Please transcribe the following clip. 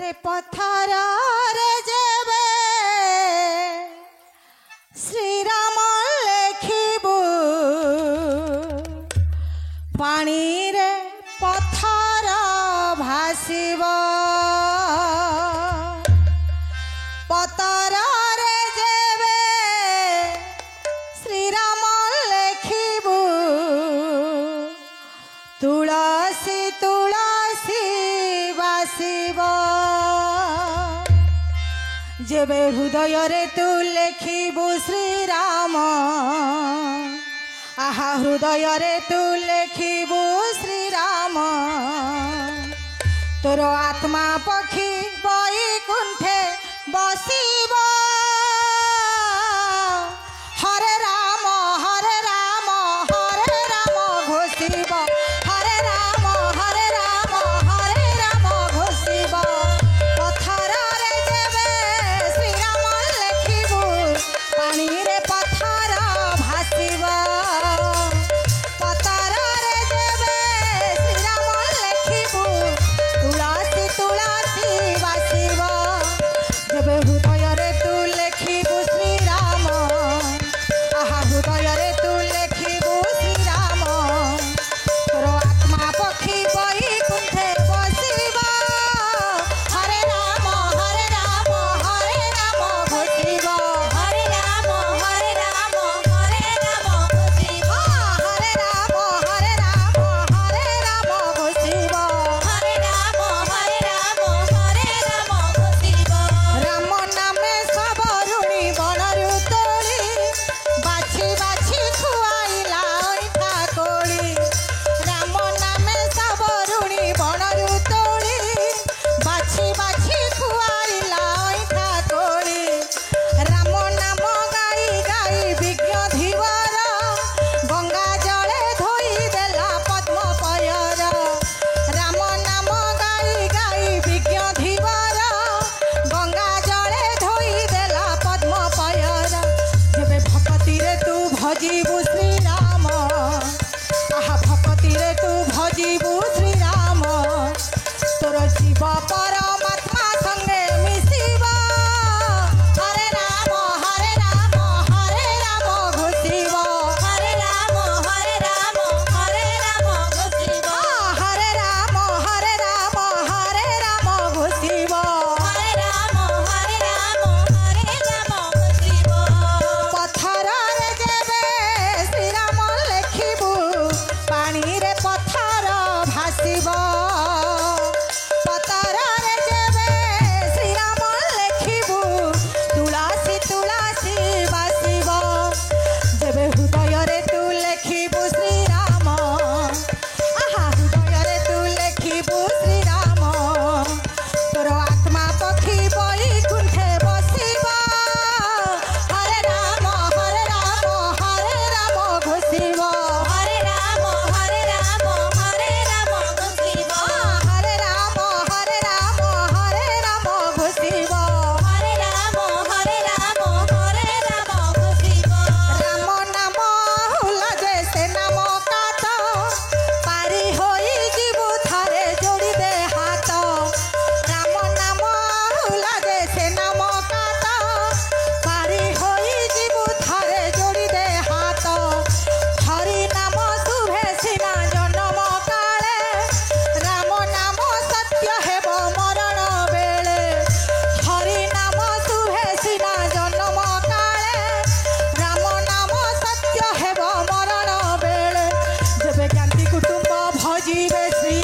रे पथर रे जेबे श्रीराम लेखिबू पानी रे पथर भासिब पतर रे जेबे श्रीराम लेखिबू तुलसी तुलसी बासिब जेबे हृदय रे तू लेखिबू श्रीराम आहा हृदय रे तू लेखिबू श्रीराम तोर आत्मा पक्षी बैकुंठे बसिब हरे राम हरे राम हरे राम घोषिब हरे राम हरे राम हरे राम घोषिब पथर रे जेबे श्रीराम लेखिबू पानी रे पथर भासिब पथर रे जेबे श्रीराम लेखिबू तुलसी तुलसी बासिब जेबे हृदय रे तू लेखिबू श्रीराम आहा हृदय रे तू लेखिबू श्रीराम तोर आत्मा पक्षी बैकुंठे बसिब हरे राम हरे राम हरे राम घोषिब हरे राम हरे राम हरे राम घोषिब हरे राम हरे राम हरे राम घोषिब हरे राम हरे राम हरे राम घोषिब राम नामे सब ऋणी बनरु तोली बाछी बाछी खुआइला ओइठा कोली राम नामे सब ऋणी बनरु तोली बाछी बाछी खुआइला ओइठा कोली राम नाम गाई गाई विज्ञ धीवर गंगा जले धोई देला पद्म पयर राम नाम गाई गाई विज्ञ धीवर गंगा जले धोई देला पद्म पयर जेबे भक्ति रे तू भजिबू श्रीराम आहा भक्ति रे तू भजिबू श्रीराम तोर जीव परमात्मा संगे मिसिब हरे राम हरे राम हरे राम घोषिब हरे राम हरे राम हरे राम घोषिब हरे राम हरे राम हरे राम घोषिब हरे राम हरे राम हरे राम घोषिब पथर रे जेबे श्रीराम लेखिबू पानी रे पथर भासिब पथर रे जेबे श्रीराम लेखिबू तुलसी तुलसी बासिब जेबे हृदय रे तू लेखिबू श्रीराम आहा हृदय रे तू लेखिबू श्रीराम तोर आत्मा पक्षी बैकुंठे बसिब हरे राम हरे राम हरे राम घोषिब हरे राम हरे राम हरे राम घोषिब हरे राम हरे राम हरे राम घोषिब हरे राम हरे राम हरे राम घोषिब राम नाम हुला जैसे नाम कात पारी होई जीवु थारे जोड़ी दे हाथ राम नाम हुला जैसे नाम कात पारी होई जीवु थारे जोड़ी दे हाथ हरि नाम शुभे सिना जन्म काले राम नाम सत्य हेब मरण बेले हरि नाम शुभे सिना जन्म काले राम नाम सत्य हेब मरण बेले जेबे ज्ञाति कुटुंब भजिबे श्री